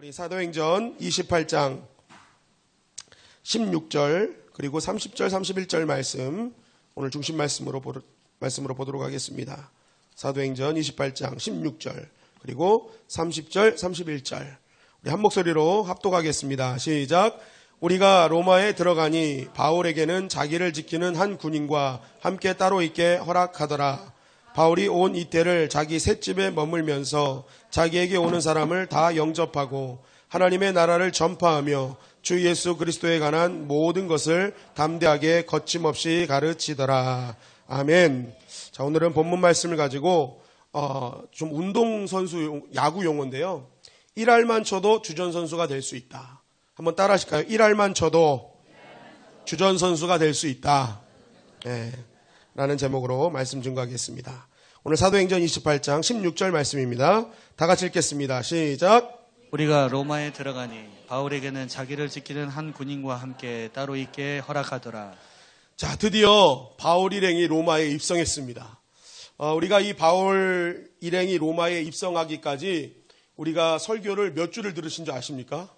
우리 사도행전 28장 16절 그리고 30절 31절 말씀 오늘 중심 말씀으로 보도록 하겠습니다. 사도행전 28장 16절 그리고 30절 31절 우리 한 목소리로 합독하겠습니다. 시작. 우리가 로마에 들어가니 바울에게는 자기를 지키는 한 군인과 함께 따로 있게 허락하더라. 바울이 온 이때를 자기 셋집에 머물면서 자기에게 오는 사람을 다 영접하고 하나님의 나라를 전파하며 주 예수 그리스도에 관한 모든 것을 담대하게 거침없이 가르치더라. 아멘. 자, 오늘은 본문 말씀을 가지고 좀 운동선수 야구 용어인데요. 1할만 쳐도 주전선수가 될 수 있다. 한번 따라 하실까요? 1할만 쳐도 주전선수가 될 수 있다. 네. 라는 제목으로 말씀 증거하겠습니다. 오늘 사도행전 28장 16절 말씀입니다. 다 같이 읽겠습니다. 시작. 우리가 로마에 들어가니 바울에게는 자기를 지키는 한 군인과 함께 따로 있게 허락하더라. 자, 드디어 바울 일행이 로마에 입성했습니다. 우리가 이 바울 일행이 로마에 입성하기까지 우리가 설교를 몇 주를 들으신 줄 아십니까?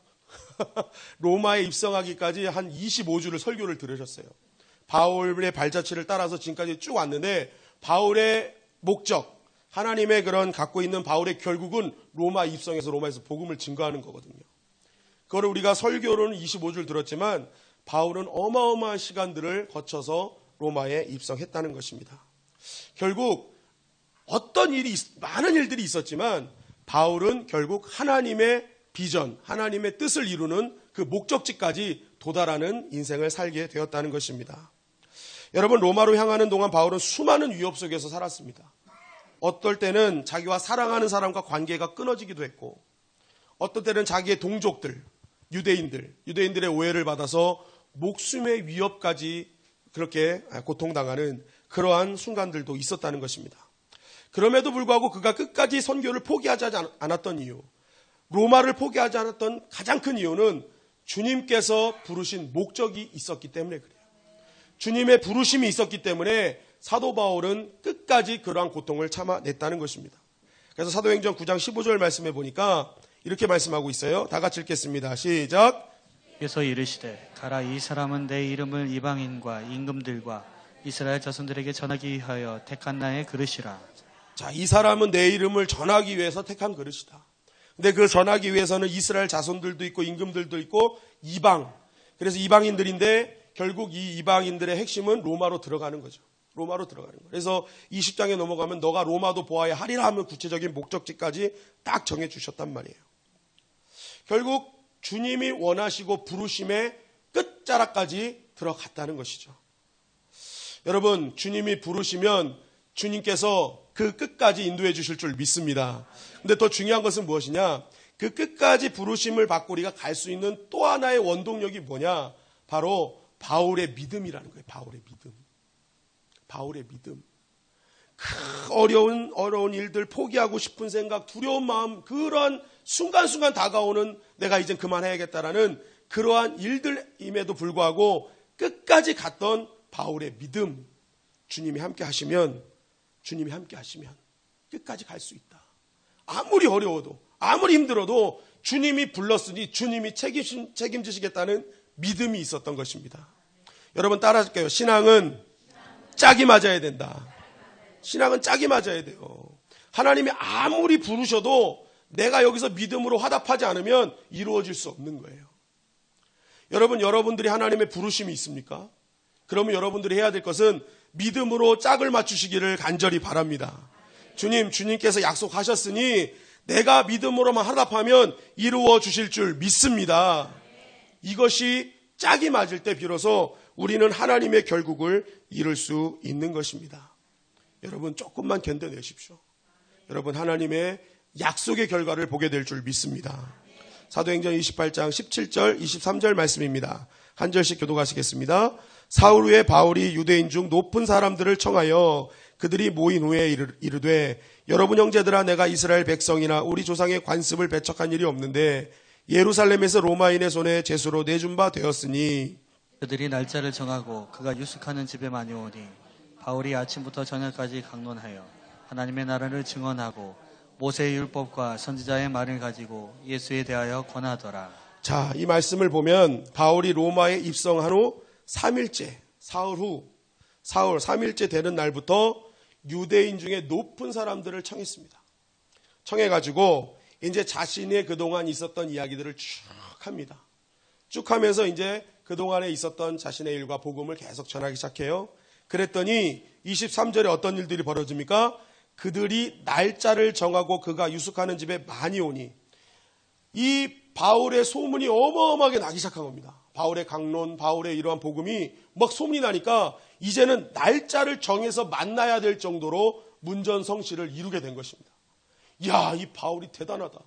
로마에 입성하기까지 한 25주를 설교를 들으셨어요. 바울의 발자취를 따라서 지금까지 쭉 왔는데 바울의 목적, 하나님의 그런 갖고 있는 바울의 결국은 로마 입성해서 로마에서 복음을 증거하는 거거든요. 그거를 우리가 설교로는 25주를 들었지만 바울은 어마어마한 시간들을 거쳐서 로마에 입성했다는 것입니다. 결국 어떤 일이 많은 일들이 있었지만 바울은 결국 하나님의 비전, 하나님의 뜻을 이루는 그 목적지까지 도달하는 인생을 살게 되었다는 것입니다. 여러분, 로마로 향하는 동안 바울은 수많은 위협 속에서 살았습니다. 어떨 때는 자기와 사랑하는 사람과 관계가 끊어지기도 했고, 어떨 때는 자기의 동족들, 유대인들의 오해를 받아서 목숨의 위협까지 그렇게 고통당하는 그러한 순간들도 있었다는 것입니다. 그럼에도 불구하고 그가 끝까지 선교를 포기하지 않았던 이유, 로마를 포기하지 않았던 가장 큰 이유는 주님께서 부르신 목적이 있었기 때문에 그래요. 주님의 부르심이 있었기 때문에 사도 바울은 끝까지 그러한 고통을 참아냈다는 것입니다. 그래서 사도행전 9장 15절 말씀해 보니까 이렇게 말씀하고 있어요. 다 같이 읽겠습니다. 시작. 그래서 이르시되 가라, 이 사람은 내 이름을 이방인과 임금들과 이스라엘 자손들에게 전하기 위하여 택한 나의 그릇이라. 자, 이 사람은 내 이름을 전하기 위해서 택한 그릇이다. 근데 그 전하기 위해서는 이스라엘 자손들도 있고 임금들도 있고 이방, 그래서 이방인들인데 결국 이 이방인들의 핵심은 로마로 들어가는 거죠. 로마로 들어가는 거예요. 그래서 20장에 넘어가면 너가 로마도 보아야 하리라 하면 구체적인 목적지까지 딱 정해 주셨단 말이에요. 결국 주님이 원하시고 부르심의 끝자락까지 들어갔다는 것이죠. 여러분, 주님이 부르시면 주님께서 그 끝까지 인도해 주실 줄 믿습니다. 근데 더 중요한 것은 무엇이냐? 그 끝까지 부르심을 받고 우리가 갈 수 있는 또 하나의 원동력이 뭐냐? 바로 바울의 믿음이라는 거예요. 바울의 믿음. 그 어려운 일들, 포기하고 싶은 생각, 두려운 마음, 그러한 순간순간 다가오는 내가 이젠 그만해야겠다라는 그러한 일들임에도 불구하고 끝까지 갔던 바울의 믿음. 주님이 함께 하시면 끝까지 갈 수 있다. 아무리 어려워도, 아무리 힘들어도 주님이 불렀으니 주님이 책임지시겠다는 믿음이 있었던 것입니다. 여러분 따라할게요. 신앙은 짝이 맞아야 된다. 신앙은 짝이 맞아야 돼요. 하나님이 아무리 부르셔도 내가 여기서 믿음으로 화답하지 않으면 이루어질 수 없는 거예요. 여러분들이 하나님의 부르심이 있습니까? 그러면 여러분들이 해야 될 것은 믿음으로 짝을 맞추시기를 간절히 바랍니다. 주님께서 약속하셨으니 내가 믿음으로만 화답하면 이루어 주실 줄 믿습니다. 이것이 짝이 맞을 때 비로소 우리는 하나님의 결국을 이룰 수 있는 것입니다. 여러분 조금만 견뎌내십시오. 여러분 하나님의 약속의 결과를 보게 될 줄 믿습니다. 사도행전 28장 17절 23절 말씀입니다. 한 절씩 교독하시겠습니다. 사흘 후에 바울이 유대인 중 높은 사람들을 청하여 그들이 모인 후에 이르되 여러분 형제들아, 내가 이스라엘 백성이나 우리 조상의 관습을 배척한 일이 없는데 예루살렘에서 로마인의 손에 제수로 내준 바 되었으니 그들이 날짜를 정하고 그가 유숙하는 집에 많이 오니 바울이 아침부터 저녁까지 강론하여 하나님의 나라를 증언하고 모세의 율법과 선지자의 말을 가지고 예수에 대하여 권하더라. 자, 이 말씀을 보면 바울이 로마에 입성한 후 3일째, 사흘 3일째 되는 날부터 유대인 중에 높은 사람들을 청했습니다. 청해가지고 이제 자신의 그동안 있었던 이야기들을 쭉 합니다. 쭉 하면서 이제 그동안에 있었던 자신의 일과 복음을 계속 전하기 시작해요. 그랬더니 23절에 어떤 일들이 벌어집니까? 그들이 날짜를 정하고 그가 유숙하는 집에 많이 오니, 이 바울의 소문이 어마어마하게 나기 시작한 겁니다. 바울의 강론, 바울의 이러한 복음이 막 소문이 나니까 이제는 날짜를 정해서 만나야 될 정도로 문전성시를 이루게 된 것입니다. 이야, 이 바울이 대단하다.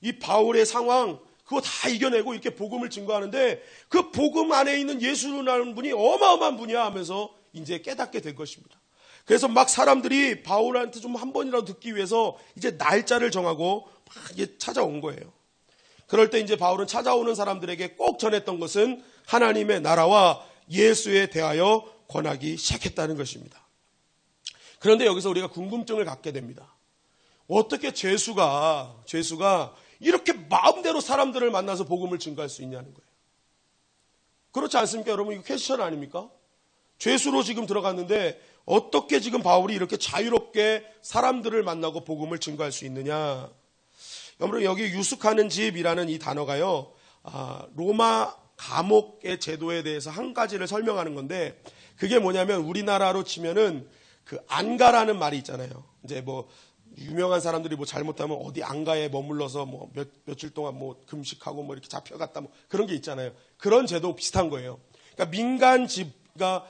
이 바울의 상황 그거 다 이겨내고 이렇게 복음을 증거하는데 그 복음 안에 있는 예수라는 분이 어마어마한 분이야 하면서 이제 깨닫게 된 것입니다. 그래서 막 사람들이 바울한테 좀 한 번이라도 듣기 위해서 이제 날짜를 정하고 막 이게 찾아온 거예요. 그럴 때 이제 바울은 찾아오는 사람들에게 꼭 전했던 것은 하나님의 나라와 예수에 대하여 권하기 시작했다는 것입니다. 그런데 여기서 우리가 궁금증을 갖게 됩니다. 어떻게 죄수가 이렇게 마음대로 사람들을 만나서 복음을 증거할 수 있냐는 거예요. 그렇지 않습니까? 여러분, 이거 퀘스천 아닙니까? 죄수로 지금 들어갔는데 어떻게 지금 바울이 이렇게 자유롭게 사람들을 만나고 복음을 증거할 수 있느냐? 여러분, 여기 유숙하는 집이라는 이 단어가요, 로마 감옥의 제도에 대해서 한 가지를 설명하는 건데, 그게 뭐냐면 우리나라로 치면은 그 안가라는 말이 있잖아요. 이제 뭐 유명한 사람들이 뭐 잘못하면 어디 안가에 머물러서 뭐 며칠 동안 뭐 금식하고 뭐 이렇게 잡혀갔다 뭐 그런 게 있잖아요. 그런 제도 비슷한 거예요. 그러니까 민간 집가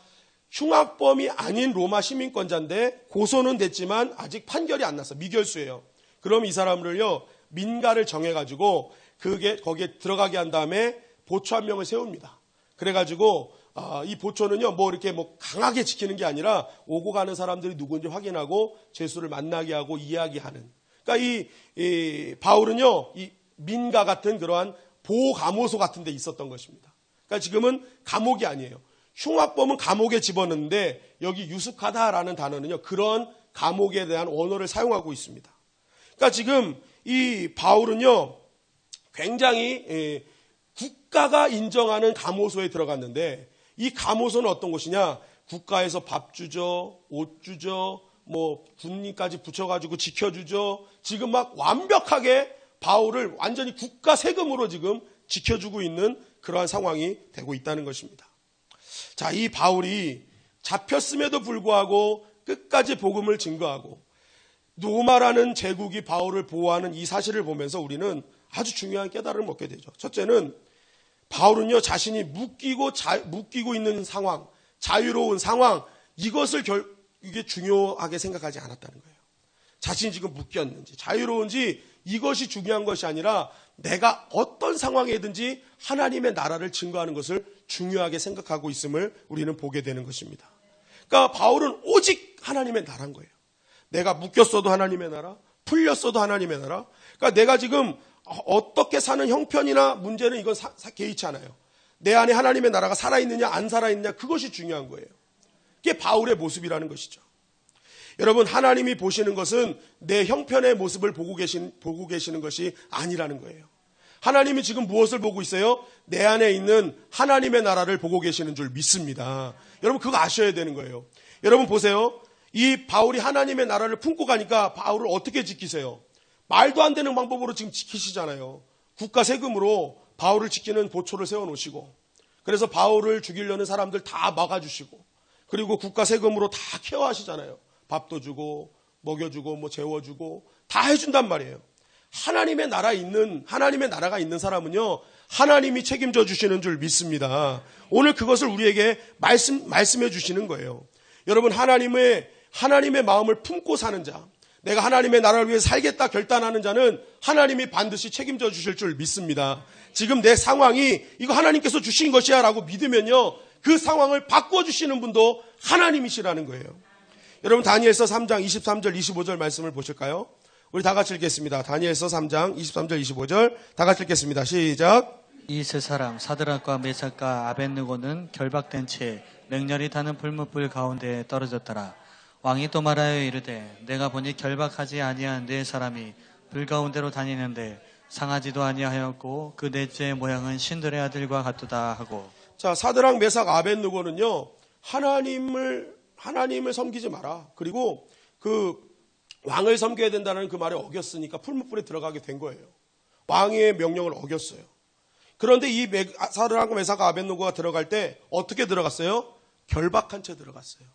흉악범이 아닌 로마 시민권자인데 고소는 됐지만 아직 판결이 안 났어. 미결수예요. 그럼 이 사람을요, 민가를 정해가지고 그게 거기에 들어가게 한 다음에 보초 한 명을 세웁니다. 그래가지고 이 보초는요, 뭐 이렇게 뭐 강하게 지키는 게 아니라 오고 가는 사람들이 누구인지 확인하고 죄수를 만나게 하고 이야기하는. 그러니까 이 바울은요, 이 민가 같은 그러한 보호감호소 같은 데 있었던 것입니다. 그러니까 지금은 감옥이 아니에요. 흉악범은 감옥에 집어넣는데 여기 유숙하다라는 단어는요, 그런 감옥에 대한 언어를 사용하고 있습니다. 그러니까 지금 이 바울은요, 굉장히 국가가 인정하는 감호소에 들어갔는데 이 감호소는 어떤 곳이냐? 국가에서 밥 주죠, 옷 주죠, 뭐 군인까지 붙여가지고 지켜주죠. 지금 막 완벽하게 바울을 완전히 국가 세금으로 지금 지켜주고 있는 그러한 상황이 되고 있다는 것입니다. 자, 이 바울이 잡혔음에도 불구하고 끝까지 복음을 증거하고 로마라는 제국이 바울을 보호하는 이 사실을 보면서 우리는 아주 중요한 깨달음을 얻게 되죠. 첫째는 바울은요, 자신이 묶이고 있는 상황, 자유로운 상황, 이것을 이게 중요하게 생각하지 않았다는 거예요. 자신이 지금 묶였는지, 자유로운지 이것이 중요한 것이 아니라 내가 어떤 상황이든지 하나님의 나라를 증거하는 것을 중요하게 생각하고 있음을 우리는 보게 되는 것입니다. 그러니까 바울은 오직 하나님의 나라인 거예요. 내가 묶였어도 하나님의 나라, 풀렸어도 하나님의 나라. 그러니까 내가 지금 어떻게 사는 형편이나 문제는 이건 개의치 않아요. 내 안에 하나님의 나라가 살아있느냐 안 살아있느냐 그것이 중요한 거예요. 그게 바울의 모습이라는 것이죠. 여러분, 하나님이 보시는 것은 내 형편의 모습을 보고 계시는 것이 아니라는 거예요. 하나님이 지금 무엇을 보고 있어요? 내 안에 있는 하나님의 나라를 보고 계시는 줄 믿습니다. 여러분, 그거 아셔야 되는 거예요. 여러분 보세요. 이 바울이 하나님의 나라를 품고 가니까 바울을 어떻게 지키세요? 말도 안 되는 방법으로 지금 지키시잖아요. 국가 세금으로 바울을 지키는 보초를 세워놓으시고, 그래서 바울을 죽이려는 사람들 다 막아주시고, 그리고 국가 세금으로 다 케어하시잖아요. 밥도 주고 먹여주고 뭐 재워주고 다 해준단 말이에요. 하나님의 나라가 있는 사람은요, 하나님이 책임져 주시는 줄 믿습니다. 오늘 그것을 우리에게 말씀해 주시는 거예요. 여러분, 하나님의 마음을 품고 사는 자, 내가 하나님의 나라를 위해 살겠다 결단하는 자는 하나님이 반드시 책임져 주실 줄 믿습니다. 지금 내 상황이 이거 하나님께서 주신 것이야 라고 믿으면요, 그 상황을 바꿔주시는 분도 하나님이시라는 거예요. 여러분, 다니엘서 3장 23절 25절 말씀을 보실까요? 우리 다 같이 읽겠습니다. 다니엘서 3장 23절 25절 다 같이 읽겠습니다. 시작. 이 세 사람 사드락과 메삭과 아벳느고는 결박된 채 맹렬히 타는 불못불 가운데 떨어졌더라. 왕이 또 말하여 이르되 내가 보니 결박하지 아니한 네 사람이 불 가운데로 다니는데 상하지도 아니하였고 그 넷째의 모양은 신들의 아들과 같도다 하고. 자, 사드락 메삭 아벳느고는요, 하나님을 섬기지 마라. 그리고 그 왕을 섬겨야 된다는 그 말에 어겼으니까 풀무불에 들어가게 된 거예요. 왕의 명령을 어겼어요. 그런데 이 사드락 메삭 아벳느고가 들어갈 때 어떻게 들어갔어요? 결박한 채 들어갔어요.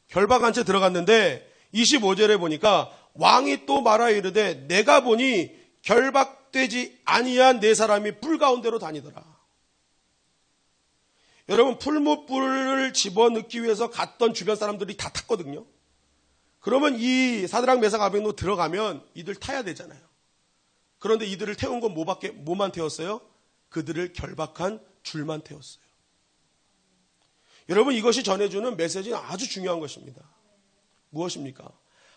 결박한 채 들어갔는데 25절에 보니까 왕이 또 말하여 이르되 내가 보니 결박되지 아니한 네 사람이 불 가운데로 다니더라. 여러분, 풀무불을 집어넣기 위해서 갔던 주변 사람들이 다 탔거든요. 그러면 이 사드락 메삭 아벳느고 들어가면 이들 타야 되잖아요. 그런데 이들을 태운 건 뭐만 태웠어요? 그들을 결박한 줄만 태웠어요. 여러분, 이것이 전해주는 메시지는 아주 중요한 것입니다. 무엇입니까?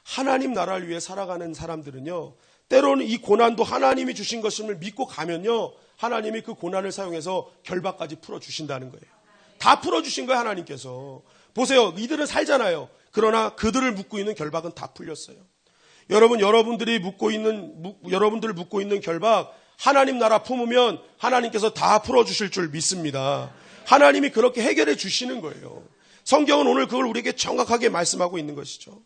하나님 나라를 위해 살아가는 사람들은요, 때로는 이 고난도 하나님이 주신 것임을 믿고 가면요, 하나님이 그 고난을 사용해서 결박까지 풀어주신다는 거예요. 다 풀어주신 거예요, 하나님께서. 보세요, 이들은 살잖아요. 그러나 그들을 묶고 있는 결박은 다 풀렸어요. 여러분들을 묶고 있는 결박, 하나님 나라 품으면 하나님께서 다 풀어주실 줄 믿습니다. 하나님이 그렇게 해결해 주시는 거예요. 성경은 오늘 그걸 우리에게 정확하게 말씀하고 있는 것이죠.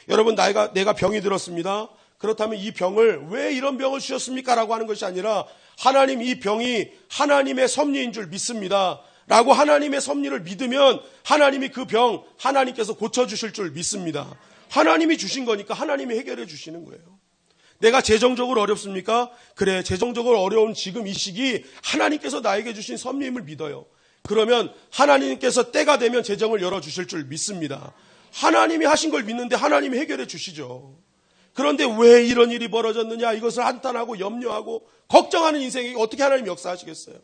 여러분, 내가 병이 들었습니다. 그렇다면 이 병을 왜 이런 병을 주셨습니까? 라고 하는 것이 아니라 하나님, 이 병이 하나님의 섭리인 줄 믿습니다. 라고 하나님의 섭리를 믿으면 하나님이 그 병 하나님께서 고쳐주실 줄 믿습니다. 하나님이 주신 거니까 하나님이 해결해 주시는 거예요. 내가 재정적으로 어렵습니까? 그래, 재정적으로 어려운 지금 이 시기 하나님께서 나에게 주신 섭리임을 믿어요. 그러면 하나님께서 때가 되면 재정을 열어주실 줄 믿습니다. 하나님이 하신 걸 믿는데 하나님이 해결해 주시죠. 그런데 왜 이런 일이 벌어졌느냐, 이것을 한탄하고 염려하고 걱정하는 인생이 어떻게 하나님이 역사하시겠어요?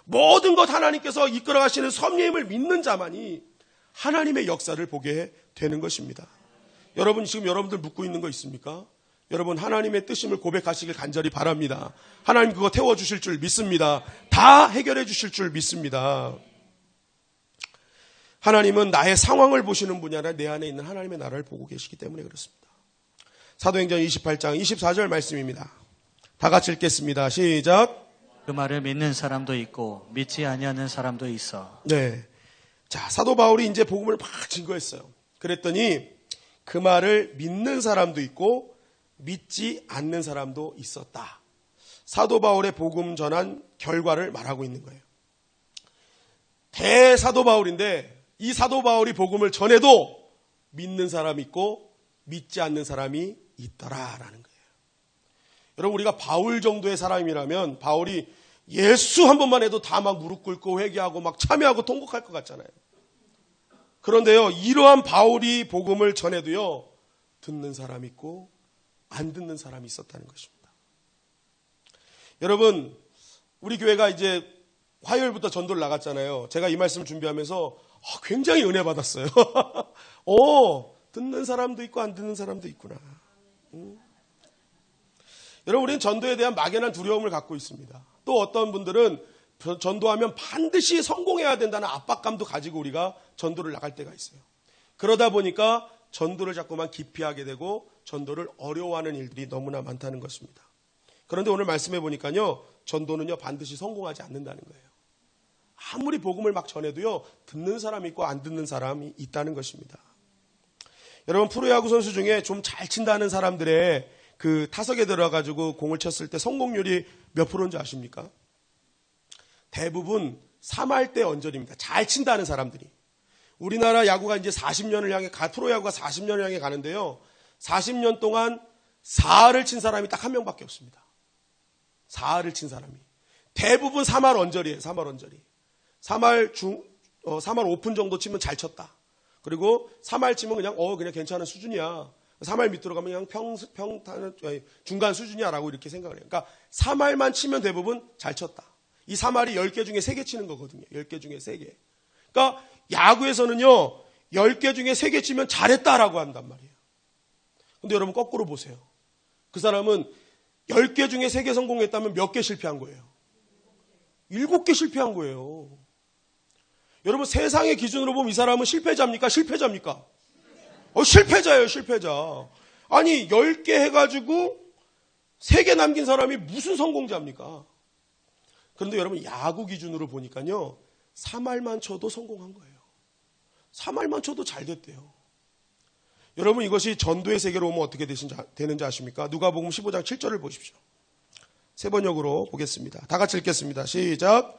모든 것 하나님께서 이끌어가시는 섭리임을 믿는 자만이 하나님의 역사를 보게 되는 것입니다. 여러분, 지금 여러분들 묻고 있는 거 있습니까? 여러분, 하나님의 뜻임을 고백하시길 간절히 바랍니다. 하나님 그거 태워주실 줄 믿습니다. 다 해결해 주실 줄 믿습니다. 하나님은 나의 상황을 보시는 분이 아니라 내 안에 있는 하나님의 나라를 보고 계시기 때문에 그렇습니다. 사도행전 28장 24절 말씀입니다. 다 같이 읽겠습니다. 시작. 그 말을 믿는 사람도 있고 믿지 아니하는 사람도 있어. 네. 자, 사도 바울이 이제 복음을 막 증거했어요. 그랬더니 그 말을 믿는 사람도 있고 믿지 않는 사람도 있었다. 사도 바울의 복음 전한 결과를 말하고 있는 거예요. 대사도 바울인데 이 사도 바울이 복음을 전해도 믿는 사람이 있고 믿지 않는 사람이 있더라라는 거예요. 여러분, 우리가 바울 정도의 사람이라면 바울이 예수 한 번만 해도 다 막 무릎 꿇고 회개하고 막 참여하고 통곡할 것 같잖아요. 그런데요, 이러한 바울이 복음을 전해도요, 듣는 사람이 있고 안 듣는 사람이 있었다는 것입니다. 여러분, 우리 교회가 이제 화요일부터 전도를 나갔잖아요. 제가 이 말씀을 준비하면서 굉장히 은혜 받았어요. 듣는 사람도 있고 안 듣는 사람도 있구나. 여러분, 우리는 전도에 대한 막연한 두려움을 갖고 있습니다. 또 어떤 분들은 전도하면 반드시 성공해야 된다는 압박감도 가지고 우리가 전도를 나갈 때가 있어요. 그러다 보니까 전도를 자꾸만 기피하게 되고 전도를 어려워하는 일들이 너무나 많다는 것입니다. 그런데 오늘 말씀해 보니까요, 전도는요 반드시 성공하지 않는다는 거예요. 아무리 복음을 막 전해도요, 듣는 사람이 있고 안 듣는 사람이 있다는 것입니다. 여러분, 프로야구 선수 중에 좀 잘 친다는 사람들의 그 타석에 들어가지고 공을 쳤을 때 성공률이 몇 프로인지 아십니까? 대부분 3할 때 언저리입니다. 잘 친다는 사람들이. 우리나라 야구가 이제 40년을 향해, 프로야구가 40년을 향해 가는데요, 40년 동안 4할을 친 사람이 딱 한 명밖에 없습니다. 4할을 친 사람이. 대부분 3할 언저리예요. 3할 언저리. 3할 오픈 정도 치면 잘 쳤다. 그리고 3할 치면 그냥 괜찮은 수준이야. 3할 밑으로 가면 그냥 중간 수준이야라고 이렇게 생각을 해요. 그러니까 3할만 치면 대부분 잘 쳤다. 이 3할이 10개 중에 3개 치는 거거든요. 10개 중에 3개. 그러니까 야구에서는요, 10개 중에 3개 치면 잘했다라고 한단 말이에요. 근데 여러분 거꾸로 보세요. 그 사람은 10개 중에 3개 성공했다면 몇 개 실패한 거예요? 7개 실패한 거예요. 여러분, 세상의 기준으로 보면 이 사람은 실패자입니까? 실패자입니까? 실패자예요, 실패자. 아니, 10개 해가지고 3개 남긴 사람이 무슨 성공자입니까? 그런데 여러분, 야구 기준으로 보니까요, 3할만 쳐도 성공한 거예요. 3할만 쳐도 잘 됐대요. 여러분, 이것이 전도의 세계로 오면 어떻게 되는지 아십니까? 누가복음 15장 7절을 보십시오. 세 번역으로 보겠습니다. 다 같이 읽겠습니다. 시작.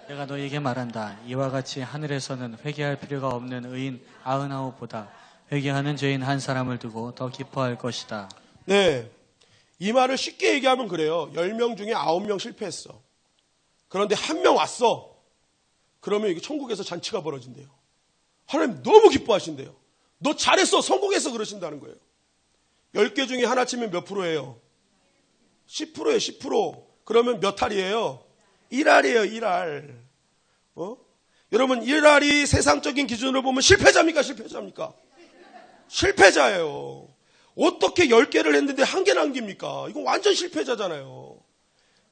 내가 너에게 말한다. 이와 같이 하늘에서는 회개할 필요가 없는 의인 99보다 회개하는 죄인 한 사람을 두고 더 기뻐할 것이다. 네. 이 말을 쉽게 얘기하면 그래요. 10명 중에 9명 실패했어. 그런데 1명 왔어. 그러면 이게 천국에서 잔치가 벌어진대요. 하나님 너무 기뻐하신대요. 너 잘했어. 성공했어. 그러신다는 거예요. 10개 중에 하나 치면 몇 프로예요? 10%예요. 10%. 그러면 몇 알이에요? 1알이에요. 1알. 여러분, 1알이 세상적인 기준으로 보면 실패자입니까? 실패자입니까? 실패자예요. 어떻게 10개를 했는데 1개 남깁니까? 이건 완전 실패자잖아요.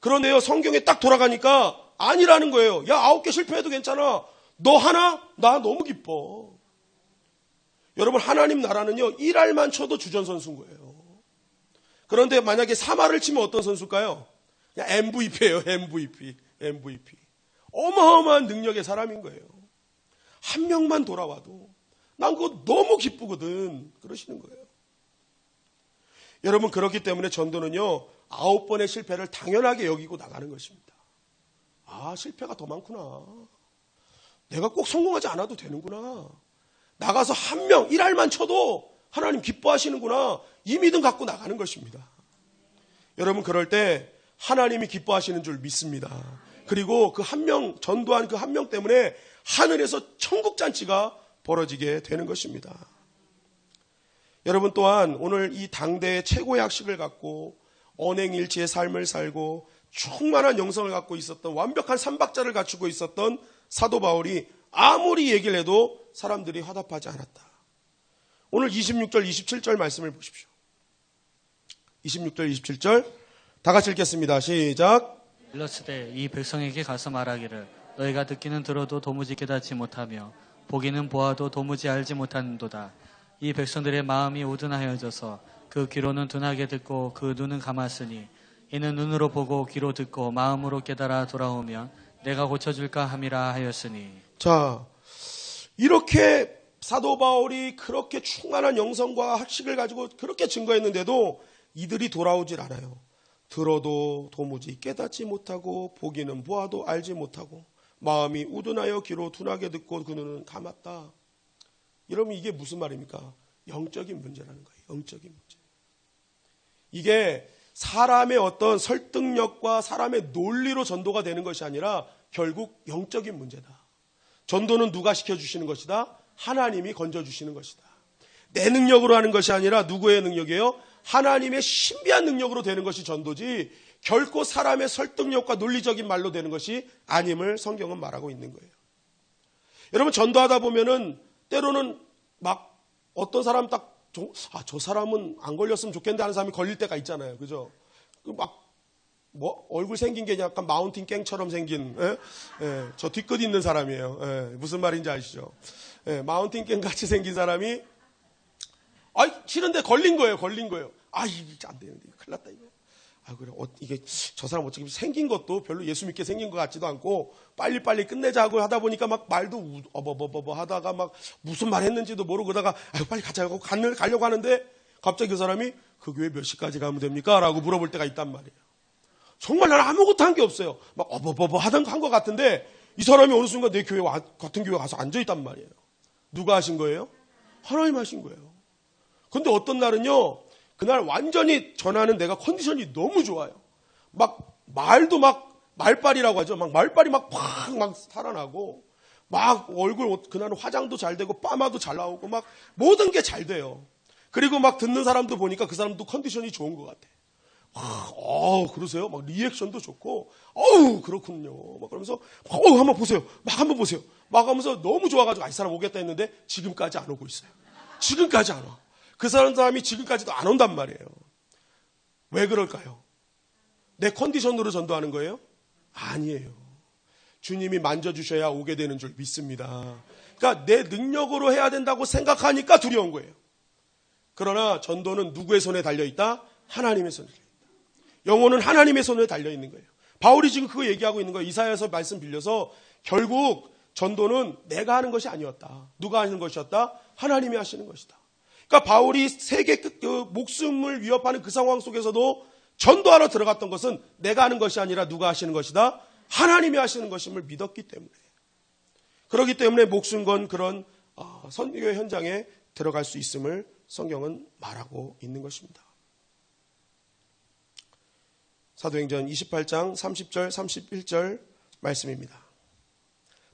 그런데요, 성경에 딱 돌아가니까 아니라는 거예요. 야, 9개 실패해도 괜찮아. 너 하나? 나 너무 기뻐. 여러분, 하나님 나라는요, 1알만 쳐도 주전선수인 거예요. 그런데 만약에 3알을 치면 어떤 선수일까요? 그냥 MVP예요, MVP. 어마어마한 능력의 사람인 거예요. 한 명만 돌아와도 난 그거 너무 기쁘거든. 그러시는 거예요. 여러분, 그렇기 때문에 전도는요, 9번의 실패를 당연하게 여기고 나가는 것입니다. 아, 실패가 더 많구나. 내가 꼭 성공하지 않아도 되는구나. 나가서 1명, 1알만 쳐도 하나님 기뻐하시는구나. 이 믿음 갖고 나가는 것입니다. 여러분, 그럴 때 하나님이 기뻐하시는 줄 믿습니다. 그리고 그 1명, 전도한 그 1명 때문에 하늘에서 천국잔치가 벌어지게 되는 것입니다. 여러분, 또한 오늘 이 당대의 최고의 학식을 갖고 언행일치의 삶을 살고 충만한 영성을 갖고 있었던, 완벽한 삼박자를 갖추고 있었던 사도 바울이 아무리 얘기를 해도 사람들이 화답하지 않았다. 오늘 26절, 27절 말씀을 보십시오. 26절, 27절 다 같이 읽겠습니다. 시작. 일러스되 이 백성에게 가서 말하기를 너희가 듣기는 들어도 도무지 깨닫지 못하며 보기는 보아도 도무지 알지 못하는도다. 이 백성들의 마음이 우둔하여져서 그 귀로는 둔하게 듣고 그 눈은 감았으니 이는 눈으로 보고 귀로 듣고 마음으로 깨달아 돌아오면 내가 고쳐줄까 함이라 하였으니. 자, 이렇게 사도 바울이 그렇게 충만한 영성과 학식을 가지고 그렇게 증거했는데도 이들이 돌아오질 않아요. 들어도 도무지 깨닫지 못하고 보기는 보아도 알지 못하고 마음이 우둔하여 귀로 둔하게 듣고 그 눈은 감았다. 여러분, 이게 무슨 말입니까? 영적인 문제라는 거예요. 영적인 문제. 이게 사람의 어떤 설득력과 사람의 논리로 전도가 되는 것이 아니라 결국 영적인 문제다. 전도는 누가 시켜주시는 것이다? 하나님이 건져주시는 것이다. 내 능력으로 하는 것이 아니라 누구의 능력이에요? 하나님의 신비한 능력으로 되는 것이 전도지 결코 사람의 설득력과 논리적인 말로 되는 것이 아님을 성경은 말하고 있는 거예요. 여러분, 전도하다 보면은 때로는 막 어떤 사람 딱 저 사람은 안 걸렸으면 좋겠는데 하는 사람이 걸릴 때가 있잖아요. 그죠? 얼굴 생긴 게 약간 마운틴 깽처럼 생긴, 저 뒤끝 있는 사람이에요. 무슨 말인지 아시죠? 마운틴 깽 같이 생긴 사람이, 싫은데 걸린 거예요. 이게 안 되는데, 큰일 났다, 이거. 그래. 이게, 저 사람 어차피 생긴 것도 별로 예수 믿게 생긴 것 같지도 않고, 빨리빨리 끝내자고 하다 보니까 막 말도 하다가 막 무슨 말 했는지도 모르고 그러다가, 빨리 가자고 가려고 하는데, 갑자기 그 사람이 그 교회 몇 시까지 가면 됩니까? 라고 물어볼 때가 있단 말이에요. 정말 나는 아무것도 한 게 없어요. 막 하던 한 것 같은데, 이 사람이 어느 순간 내 교회, 같은 교회 가서 앉아있단 말이에요. 누가 하신 거예요? 하나님 하신 거예요. 근데 어떤 날은요, 그날 완전히 전하는 내가 컨디션이 너무 좋아요. 말도 말빨이라고 하죠. 말빨이 팍 살아나고, 얼굴, 그날은 화장도 잘 되고, 파마도 잘 나오고, 모든 게 잘 돼요. 그리고 듣는 사람도 보니까 그 사람도 컨디션이 좋은 것 같아. 그러세요? 리액션도 좋고, 그렇군요. 그러면서, 한번 보세요. 한번 보세요. 하면서 너무 좋아가지고, 이 사람 오겠다 했는데, 지금까지 안 오고 있어요. 지금까지 안 와. 그 사람이 지금까지도 안 온단 말이에요. 왜 그럴까요? 내 컨디션으로 전도하는 거예요? 아니에요. 주님이 만져주셔야 오게 되는 줄 믿습니다. 그러니까 내 능력으로 해야 된다고 생각하니까 두려운 거예요. 그러나 전도는 누구의 손에 달려있다? 하나님의 손에 달려있다. 영혼은 하나님의 손에 달려있는 거예요. 바울이 지금 그거 얘기하고 있는 거예요. 이사야서 말씀 빌려서 결국 전도는 내가 하는 것이 아니었다. 누가 하는 것이었다? 하나님이 하시는 것이다. 그러니까 바울이 세계 목숨을 위협하는 그 상황 속에서도 전도하러 들어갔던 것은 내가 하는 것이 아니라 누가 하시는 것이다? 하나님이 하시는 것임을 믿었기 때문에. 그렇기 때문에 목숨 건 그런 선교 현장에 들어갈 수 있음을 성경은 말하고 있는 것입니다. 사도행전 28장 30절 31절 말씀입니다.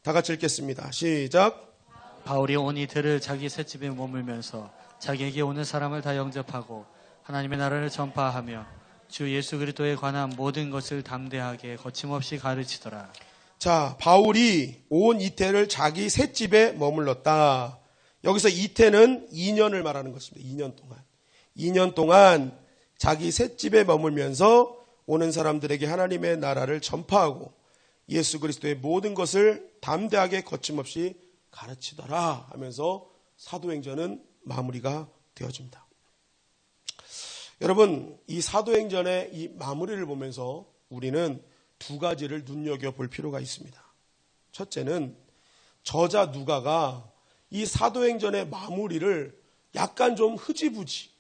다 같이 읽겠습니다. 시작. 바울이 온 이틀을 자기 셋집에 머물면서 자기에게 오는 사람을 다 영접하고 하나님의 나라를 전파하며 주 예수 그리스도에 관한 모든 것을 담대하게 거침없이 가르치더라. 자, 바울이 온 이태를 자기 셋집에 머물렀다. 여기서 이태는 2년을 말하는 것입니다. 2년 동안. 2년 동안 자기 셋집에 머물면서 오는 사람들에게 하나님의 나라를 전파하고 예수 그리스도의 모든 것을 담대하게 거침없이 가르치더라 하면서 사도행전은 마무리가 되어집니다. 여러분, 이 사도행전의 이 마무리를 보면서 우리는 두 가지를 눈여겨볼 필요가 있습니다. 첫째는 저자 누가가 이 사도행전의 마무리를 약간 좀 흐지부지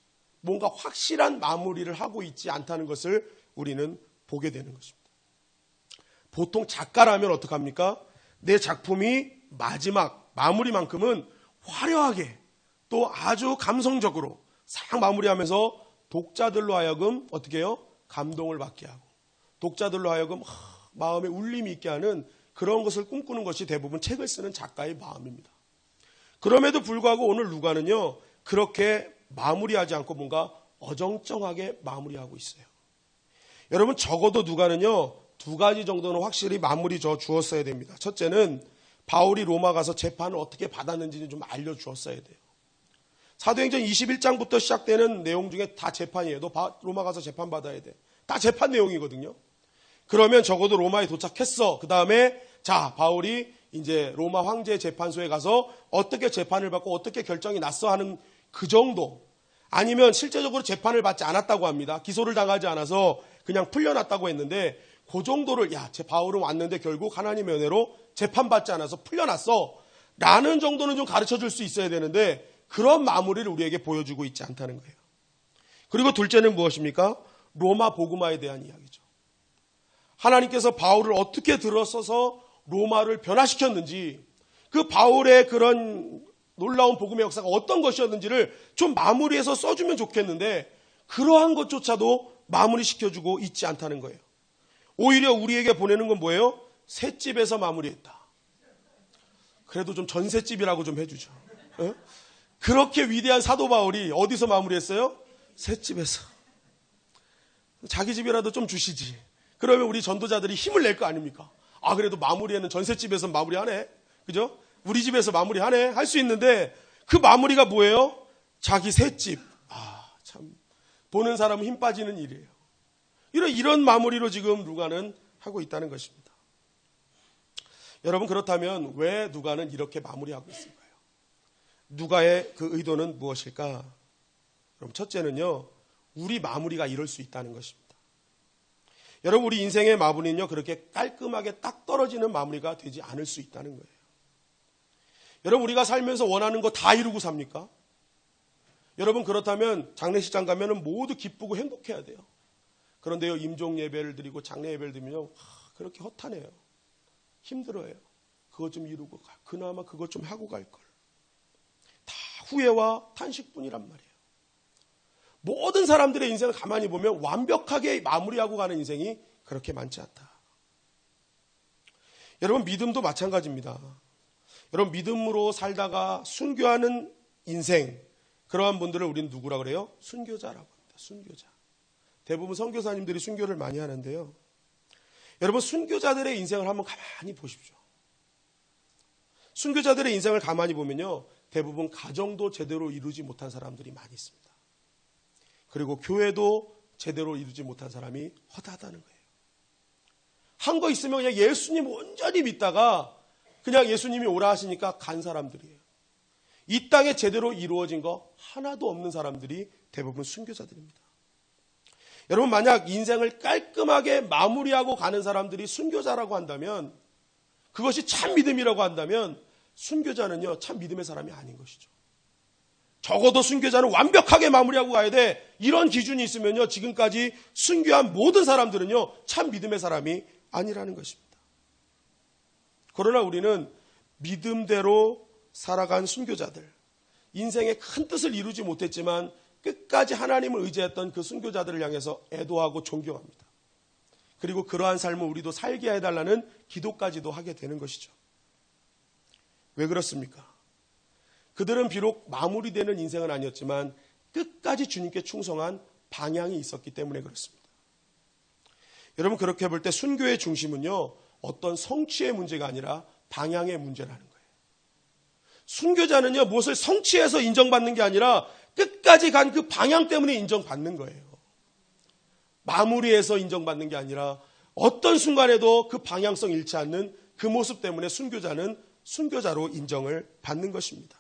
뭔가 확실한 마무리를 하고 있지 않다는 것을 우리는 보게 되는 것입니다. 보통 작가라면 어떡합니까? 내 작품이 마지막 마무리만큼은 화려하게 또 아주 감성적으로 싹 마무리하면서 독자들로 하여금 어떻게 해요? 감동을 받게 하고 독자들로 하여금 마음에 울림이 있게 하는 그런 것을 꿈꾸는 것이 대부분 책을 쓰는 작가의 마음입니다. 그럼에도 불구하고 오늘 누가는요 그렇게 마무리하지 않고 뭔가 어정쩡하게 마무리하고 있어요. 여러분 적어도 누가는요 두 가지 정도는 확실히 마무리 주었어야 됩니다. 첫째는 바울이 로마 가서 재판을 어떻게 받았는지는 좀 알려주었어야 돼요. 사도행전 21장부터 시작되는 내용 중에 다 재판이에요. 너 로마 가서 재판 받아야 돼. 다 재판 내용이거든요. 그러면 적어도 로마에 도착했어. 그 다음에 자 바울이 이제 로마 황제 재판소에 가서 어떻게 재판을 받고 어떻게 결정이 났어 하는 그 정도. 아니면 실제적으로 재판을 받지 않았다고 합니다. 기소를 당하지 않아서 그냥 풀려났다고 했는데 그 정도를 바울은 왔는데 결국 하나님의 은혜로 재판받지 않아서 풀려났어 라는 정도는 좀 가르쳐줄 수 있어야 되는데 그런 마무리를 우리에게 보여주고 있지 않다는 거예요. 그리고 둘째는 무엇입니까? 로마 복음화에 대한 이야기죠. 하나님께서 바울을 어떻게 들어서서 로마를 변화시켰는지 그 바울의 그런 놀라운 복음의 역사가 어떤 것이었는지를 좀 마무리해서 써주면 좋겠는데 그러한 것조차도 마무리시켜주고 있지 않다는 거예요. 오히려 우리에게 보내는 건 뭐예요? 셋집에서 마무리했다. 그래도 좀 전셋집이라고 좀 해주죠. 어? 그렇게 위대한 사도 바울이 어디서 마무리했어요? 셋집에서. 자기 집이라도 좀 주시지. 그러면 우리 전도자들이 힘을 낼 거 아닙니까? 아 그래도 마무리에는 전셋집에서 마무리하네. 그죠? 우리 집에서 마무리하네. 할 수 있는데 그 마무리가 뭐예요? 자기 셋집. 참 보는 사람은 힘 빠지는 일이에요. 이런 마무리로 지금 누가는 하고 있다는 것입니다. 여러분 그렇다면 왜 누가는 이렇게 마무리하고 있을까요? 누가의 그 의도는 무엇일까? 그럼 첫째는요. 우리 마무리가 이럴 수 있다는 것입니다. 여러분 우리 인생의 마무리는요. 그렇게 깔끔하게 딱 떨어지는 마무리가 되지 않을 수 있다는 거예요. 여러분 우리가 살면서 원하는 거 다 이루고 삽니까? 여러분 그렇다면 장례식장 가면은 모두 기쁘고 행복해야 돼요. 그런데요 임종 예배를 드리고 장례 예배를 드리면요 그렇게 허탄해요. 힘들어요. 그것 좀 이루고 그나마 그것 좀 하고 갈 걸. 다 후회와 탄식뿐이란 말이에요. 모든 사람들의 인생을 가만히 보면 완벽하게 마무리하고 가는 인생이 그렇게 많지 않다. 여러분 믿음도 마찬가지입니다. 여러분 믿음으로 살다가 순교하는 인생 그러한 분들을 우리는 누구라 그래요? 순교자라고 합니다. 순교자. 대부분 선교사님들이 순교를 많이 하는데요. 여러분 순교자들의 인생을 한번 가만히 보십시오. 순교자들의 인생을 가만히 보면요. 대부분 가정도 제대로 이루지 못한 사람들이 많이 있습니다. 그리고 교회도 제대로 이루지 못한 사람이 허다하다는 거예요. 한 거 있으면 그냥 예수님 온전히 믿다가 그냥 예수님이 오라 하시니까 간 사람들이에요. 이 땅에 제대로 이루어진 거 하나도 없는 사람들이 대부분 순교자들입니다. 여러분, 만약 인생을 깔끔하게 마무리하고 가는 사람들이 순교자라고 한다면, 그것이 참 믿음이라고 한다면 순교자는요, 참 믿음의 사람이 아닌 것이죠. 적어도 순교자는 완벽하게 마무리하고 가야 돼. 이런 기준이 있으면요, 지금까지 순교한 모든 사람들은요, 참 믿음의 사람이 아니라는 것입니다. 그러나 우리는 믿음대로 살아간 순교자들, 인생의 큰 뜻을 이루지 못했지만 끝까지 하나님을 의지했던 그 순교자들을 향해서 애도하고 존경합니다. 그리고 그러한 삶을 우리도 살게 해달라는 기도까지도 하게 되는 것이죠. 왜 그렇습니까? 그들은 비록 마무리되는 인생은 아니었지만 끝까지 주님께 충성한 방향이 있었기 때문에 그렇습니다. 여러분, 그렇게 볼 때 순교의 중심은요, 어떤 성취의 문제가 아니라 방향의 문제라는 거예요. 순교자는요, 무엇을 성취해서 인정받는 게 아니라 끝까지 간 그 방향 때문에 인정받는 거예요. 마무리해서 인정받는 게 아니라 어떤 순간에도 그 방향성 잃지 않는 그 모습 때문에 순교자는 순교자로 인정을 받는 것입니다.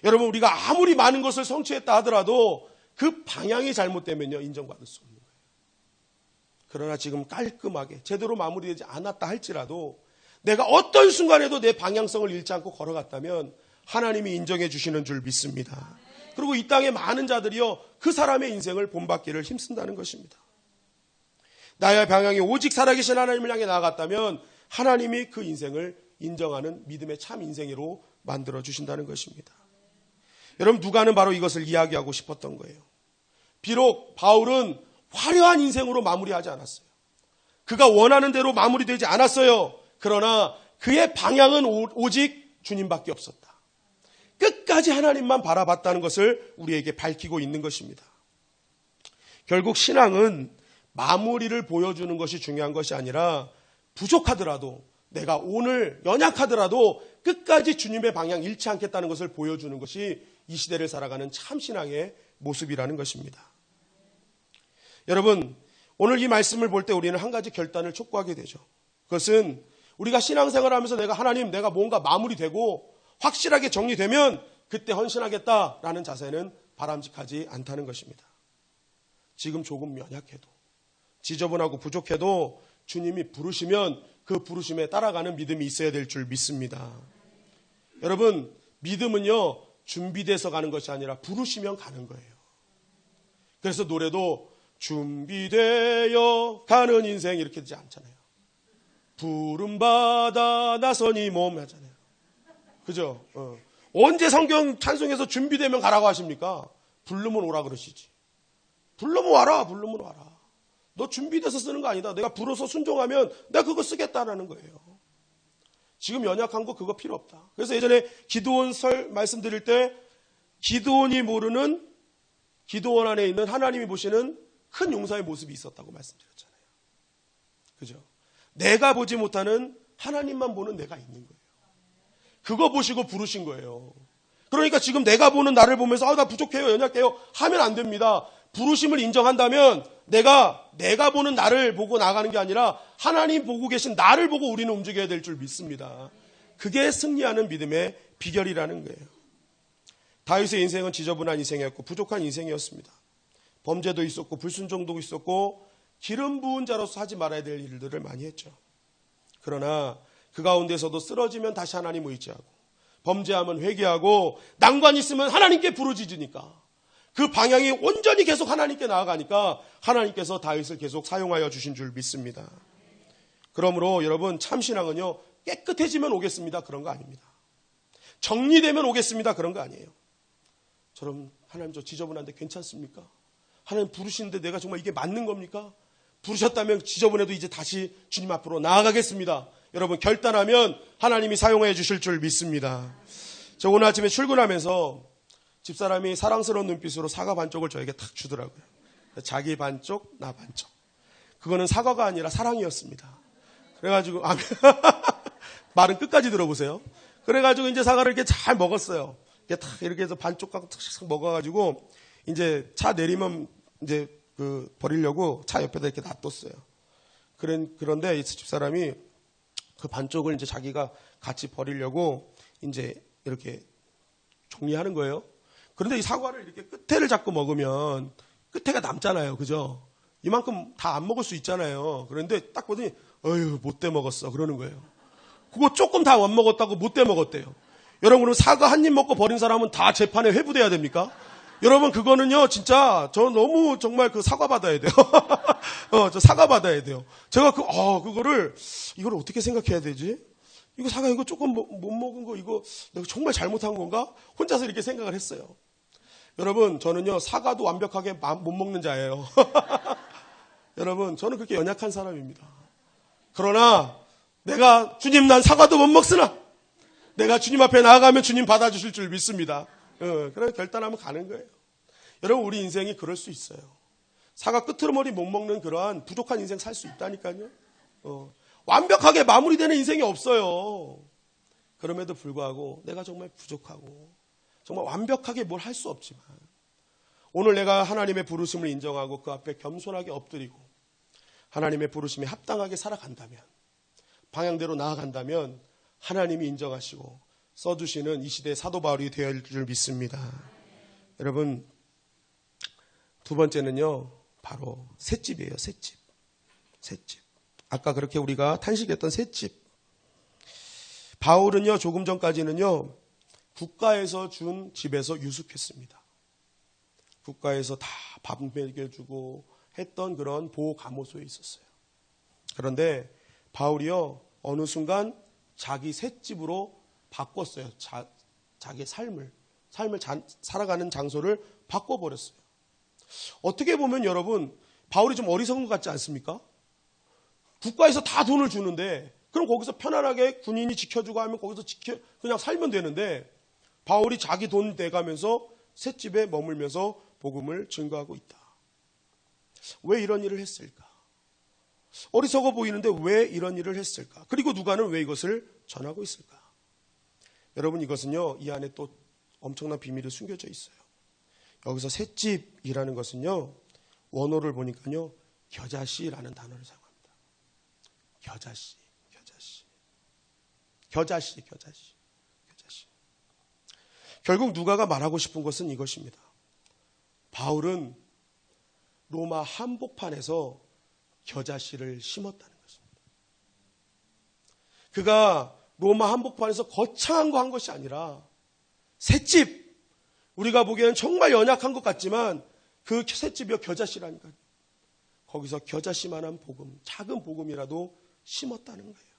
여러분, 우리가 아무리 많은 것을 성취했다 하더라도 그 방향이 잘못되면요, 인정받을 수 없는 거예요. 그러나 지금 깔끔하게 제대로 마무리되지 않았다 할지라도 내가 어떤 순간에도 내 방향성을 잃지 않고 걸어갔다면 하나님이 인정해 주시는 줄 믿습니다. 그리고 이 땅의 많은 자들이요, 그 사람의 인생을 본받기를 힘쓴다는 것입니다. 나의 방향이 오직 살아계신 하나님을 향해 나아갔다면 하나님이 그 인생을 인정하는 믿음의 참 인생으로 만들어 주신다는 것입니다. 여러분, 누가는 바로 이것을 이야기하고 싶었던 거예요. 비록 바울은 화려한 인생으로 마무리하지 않았어요. 그가 원하는 대로 마무리되지 않았어요. 그러나 그의 방향은 오직 주님밖에 없었다. 끝까지 하나님만 바라봤다는 것을 우리에게 밝히고 있는 것입니다. 결국 신앙은 마무리를 보여주는 것이 중요한 것이 아니라 부족하더라도, 내가 오늘 연약하더라도 끝까지 주님의 방향 잃지 않겠다는 것을 보여주는 것이 이 시대를 살아가는 참 신앙의 모습이라는 것입니다. 여러분, 오늘 이 말씀을 볼 때 우리는 한 가지 결단을 촉구하게 되죠. 그것은 우리가 신앙생활을 하면서 내가 뭔가 마무리되고 확실하게 정리되면 그때 헌신하겠다라는 자세는 바람직하지 않다는 것입니다. 지금 조금 연약해도, 지저분하고 부족해도 주님이 부르시면 그 부르심에 따라가는 믿음이 있어야 될 줄 믿습니다. 여러분, 믿음은요, 준비돼서 가는 것이 아니라 부르시면 가는 거예요. 그래서 노래도 준비되어 가는 인생 이렇게 되지 않잖아요. 부름받아 나서니 몸 하잖아요. 그죠? 언제 성경 찬송에서 준비되면 가라고 하십니까? 부르면 오라 그러시지. 부르면 와라, 부르면 와라. 너 준비돼서 쓰는 거 아니다. 내가 불어서 순종하면 내가 그거 쓰겠다라는 거예요. 지금 연약한 거 그거 필요 없다. 그래서 예전에 기드온 설 말씀드릴 때 기드온이 모르는 기드온 안에 있는 하나님이 보시는 큰 용사의 모습이 있었다고 말씀드렸잖아요. 그죠? 내가 보지 못하는 하나님만 보는 내가 있는 거예요. 그거 보시고 부르신 거예요. 그러니까 지금 내가 보는 나를 보면서 나 부족해요, 연약해요 하면 안 됩니다. 부르심을 인정한다면 내가 보는 나를 보고 나가는 게 아니라 하나님 보고 계신 나를 보고 우리는 움직여야 될 줄 믿습니다. 그게 승리하는 믿음의 비결이라는 거예요. 다윗의 인생은 지저분한 인생이었고 부족한 인생이었습니다. 범죄도 있었고 불순종도 있었고 기름 부은 자로서 하지 말아야 될 일들을 많이 했죠. 그러나 그 가운데서도 쓰러지면 다시 하나님 의지하고 범죄하면 회개하고 난관 있으면 하나님께 부르짖으니까 그 방향이 온전히 계속 하나님께 나아가니까 하나님께서 다윗을 계속 사용하여 주신 줄 믿습니다. 그러므로 여러분, 참신앙은요, 깨끗해지면 오겠습니다 그런 거 아닙니다. 정리되면 오겠습니다 그런 거 아니에요. 저럼 하나님 저 지저분한데 괜찮습니까? 하나님 부르시는데 내가 정말 이게 맞는 겁니까? 부르셨다면 지저분해도 이제 다시 주님 앞으로 나아가겠습니다. 여러분, 결단하면 하나님이 사용해 주실 줄 믿습니다. 저 오늘 아침에 출근하면서 집사람이 사랑스러운 눈빛으로 사과 반쪽을 저에게 탁 주더라고요. 자기 반쪽, 나 반쪽. 그거는 사과가 아니라 사랑이었습니다. 그래가지고 말은 끝까지 들어보세요. 그래가지고 이제 사과를 이렇게 잘 먹었어요. 이렇게 해서 반쪽 갖고 탁 먹어가지고 이제 차 내리면 이제 버리려고 차 옆에다 이렇게 놔뒀어요. 그런데 이 집사람이 그 반쪽을 이제 자기가 같이 버리려고 이제 이렇게 정리하는 거예요. 그런데 이 사과를 이렇게 끝에를 잡고 먹으면 끝에가 남잖아요. 그죠? 이만큼 다 안 먹을 수 있잖아요. 그런데 딱 보더니 어휴 못돼 먹었어 그러는 거예요. 그거 조금 다 안 먹었다고 못돼 먹었대요. 여러분 그럼 사과 한 입 먹고 버린 사람은 다 재판에 회부돼야 됩니까? 여러분 그거는요 진짜 저 너무 정말 그 사과 받아야 돼요. 저 사과 받아야 돼요. 제가 이걸 어떻게 생각해야 되지? 이거 사과 이거 조금 못 먹은 거 이거 내가 정말 잘못한 건가? 혼자서 이렇게 생각을 했어요. 여러분 저는요 사과도 완벽하게 못 먹는 자예요. 여러분 저는 그렇게 연약한 사람입니다. 그러나 내가 주님 난 사과도 못 먹으나 내가 주님 앞에 나아가면 주님 받아주실 줄 믿습니다. 그래서 결단하면 가는 거예요. 여러분 우리 인생이 그럴 수 있어요. 사과 끝으로머리 못 먹는 그러한 부족한 인생 살 수 있다니까요. 완벽하게 마무리되는 인생이 없어요. 그럼에도 불구하고 내가 정말 부족하고 정말 완벽하게 뭘 할 수 없지만 오늘 내가 하나님의 부르심을 인정하고 그 앞에 겸손하게 엎드리고 하나님의 부르심에 합당하게 살아간다면 방향대로 나아간다면 하나님이 인정하시고 써주시는 이 시대의 사도 바울이 되어야 줄 믿습니다. 여러분 두 번째는요 바로 셋집이에요. 셋집. 아까 그렇게 우리가 탄식했던 셋집. 바울은요 조금 전까지는요 국가에서 준 집에서 유숙했습니다. 국가에서 다 밥 먹여주고 했던 그런 보호 감호소에 있었어요. 그런데 바울이요 어느 순간 자기 셋집으로 바꿨어요. 자기의 삶을 살아가는 장소를 바꿔버렸어요. 어떻게 보면 여러분 바울이 좀 어리석은 것 같지 않습니까? 국가에서 다 돈을 주는데 그럼 거기서 편안하게 군인이 지켜주고 하면 거기서 그냥 살면 되는데 바울이 자기 돈 내가면서 셋집에 머물면서 복음을 증거하고 있다. 왜 이런 일을 했을까? 어리석어 보이는데 왜 이런 일을 했을까? 그리고 누가는 왜 이것을 전하고 있을까? 여러분 이것은요 이 안에 또 엄청난 비밀이 숨겨져 있어요. 여기서 셋집이라는 것은요 원어를 보니까요 겨자씨라는 단어를 사용합니다. 겨자씨. 결국 누가가 말하고 싶은 것은 이것입니다. 바울은 로마 한복판에서 겨자씨를 심었다는 것입니다. 그가 로마 한복판에서 거창한 거 한 것이 아니라 셋집, 우리가 보기에는 정말 연약한 것 같지만 그 셋집이요 겨자씨라니까요. 거기서 겨자씨만한 복음, 작은 복음이라도 심었다는 거예요.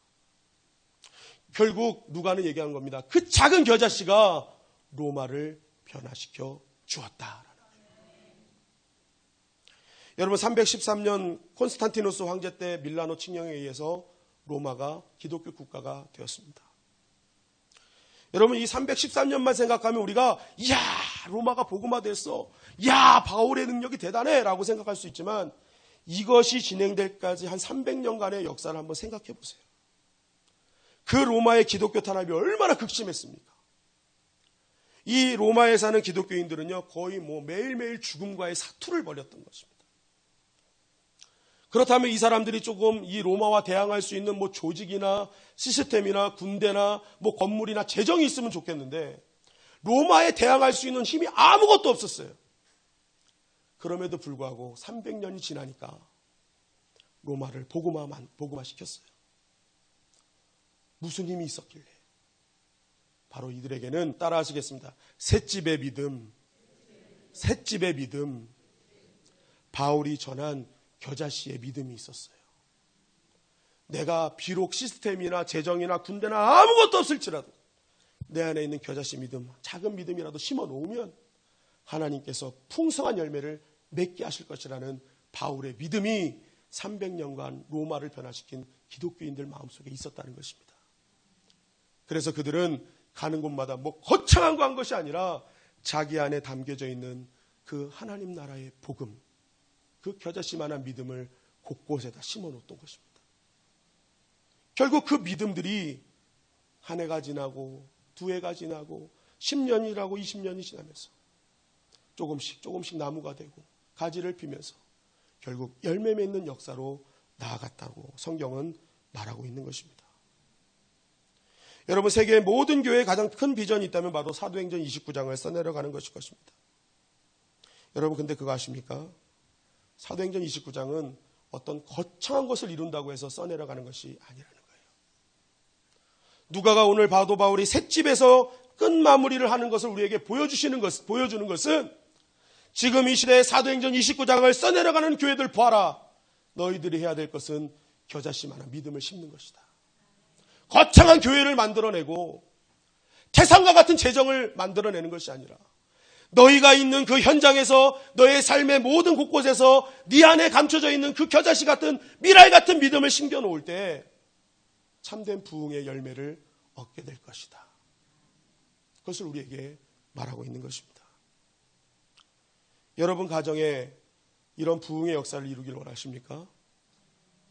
결국 누가는 얘기하는 겁니다. 그 작은 겨자씨가 로마를 변화시켜 주었다라는 거예요. 여러분 313년 콘스탄티누스 황제 때 밀라노 칙령에 의해서 로마가 기독교 국가가 되었습니다. 여러분 이 313년만 생각하면 우리가 이야 로마가 복음화됐어, 이야 바울의 능력이 대단해 라고 생각할 수 있지만 이것이 진행될 까지 한 300년간의 역사를 한번 생각해 보세요. 그 로마의 기독교 탄압이 얼마나 극심했습니까? 이 로마에 사는 기독교인들은요 거의 매일매일 죽음과의 사투를 벌였던 것입니다. 그렇다면 이 사람들이 조금 이 로마와 대항할 수 있는 조직이나 시스템이나 군대나 건물이나 재정이 있으면 좋겠는데 로마에 대항할 수 있는 힘이 아무것도 없었어요. 그럼에도 불구하고 300년이 지나니까 로마를 복음화시켰어요. 무슨 힘이 있었길래? 바로 이들에게는 따라하시겠습니다. 셋집의 믿음, 바울이 전한 겨자씨의 믿음이 있었어요. 내가 비록 시스템이나 재정이나 군대나 아무것도 없을지라도 내 안에 있는 겨자씨 믿음, 작은 믿음이라도 심어 놓으면 하나님께서 풍성한 열매를 맺게 하실 것이라는 바울의 믿음이 300년간 로마를 변화시킨 기독교인들 마음속에 있었다는 것입니다. 그래서 그들은 가는 곳마다 거창한 거 한 것이 아니라 자기 안에 담겨져 있는 그 하나님 나라의 복음, 그 겨자씨만한 믿음을 곳곳에다 심어놓았던 것입니다. 결국 그 믿음들이 한 해가 지나고 두 해가 지나고 10년이라고 20년이 지나면서 조금씩 나무가 되고 가지를 피면서 결국 열매 맺는 역사로 나아갔다고 성경은 말하고 있는 것입니다. 여러분, 세계의 모든 교회의 가장 큰 비전이 있다면 바로 사도행전 29장을 써내려가는 것일 것입니다. 여러분, 근데 그거 아십니까? 사도행전 29장은 어떤 거창한 것을 이룬다고 해서 써내려가는 것이 아니라는 거예요. 누가가 오늘 바도 바울이 셋집에서 끝마무리를 하는 것을 우리에게 보여주는 것은 지금 이 시대에 사도행전 29장을 써내려가는 교회들 보아라. 너희들이 해야 될 것은 겨자씨만한 믿음을 심는 것이다. 거창한 교회를 만들어내고 태산과 같은 재정을 만들어내는 것이 아니라 너희가 있는 그 현장에서 너의 삶의 모든 곳곳에서 네 안에 감춰져 있는 그 겨자씨 같은 미랄 같은 믿음을 심겨놓을 때 참된 부흥의 열매를 얻게 될 것이다. 그것을 우리에게 말하고 있는 것입니다. 여러분 가정에 이런 부흥의 역사를 이루길 원하십니까?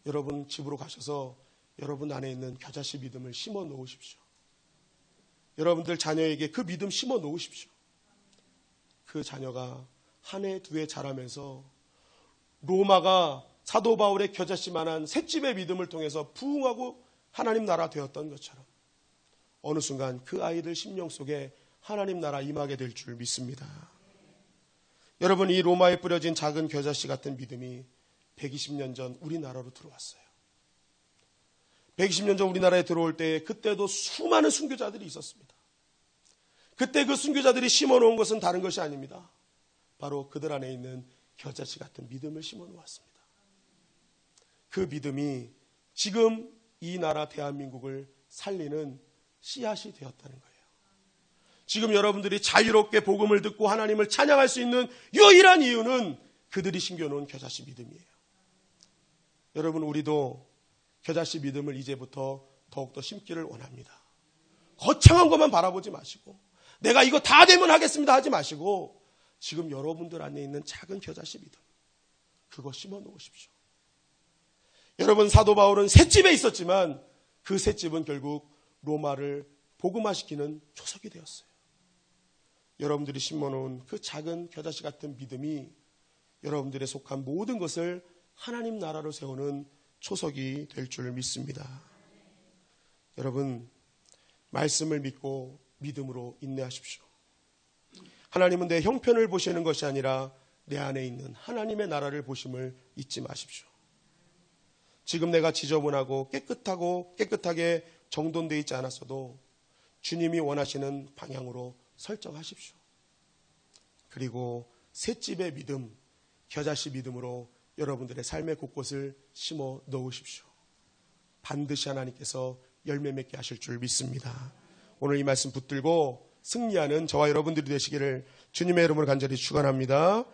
여러분 집으로 가셔서 여러분 안에 있는 겨자씨 믿음을 심어 놓으십시오. 여러분들 자녀에게 그 믿음 심어 놓으십시오. 그 자녀가 한 해, 두 해 자라면서 로마가 사도 바울의 겨자씨만한 셋집의 믿음을 통해서 부흥하고 하나님 나라 되었던 것처럼 어느 순간 그 아이들 심령 속에 하나님 나라 임하게 될 줄 믿습니다. 여러분, 이 로마에 뿌려진 작은 겨자씨 같은 믿음이 120년 전 우리나라로 들어왔어요. 120년 전 우리나라에 들어올 때 그때도 수많은 순교자들이 있었습니다. 그때 그 순교자들이 심어놓은 것은 다른 것이 아닙니다. 바로 그들 안에 있는 겨자씨 같은 믿음을 심어놓았습니다. 그 믿음이 지금 이 나라 대한민국을 살리는 씨앗이 되었다는 거예요. 지금 여러분들이 자유롭게 복음을 듣고 하나님을 찬양할 수 있는 유일한 이유는 그들이 심겨놓은 겨자씨 믿음이에요. 여러분, 우리도 겨자씨 믿음을 이제부터 더욱더 심기를 원합니다. 거창한 것만 바라보지 마시고 내가 이거 다 되면 하겠습니다 하지 마시고 지금 여러분들 안에 있는 작은 겨자씨 믿음 그거 심어 놓으십시오. 여러분, 사도 바울은 셋집에 있었지만 그 셋집은 결국 로마를 복음화시키는 초석이 되었어요. 여러분들이 심어놓은 그 작은 겨자씨 같은 믿음이 여러분들의 속한 모든 것을 하나님 나라로 세우는 초석이 될 줄 믿습니다. 여러분, 말씀을 믿고 믿음으로 인내하십시오. 하나님은 내 형편을 보시는 것이 아니라 내 안에 있는 하나님의 나라를 보심을 잊지 마십시오. 지금 내가 지저분하고 깨끗하게 정돈되어 있지 않았어도 주님이 원하시는 방향으로 설정하십시오. 그리고 셋집의 믿음, 겨자씨 믿음으로 여러분들의 삶의 곳곳을 심어 넣으십시오. 반드시 하나님께서 열매 맺게 하실 줄 믿습니다. 오늘 이 말씀 붙들고 승리하는 저와 여러분들이 되시기를 주님의 이름으로 간절히 축원합니다.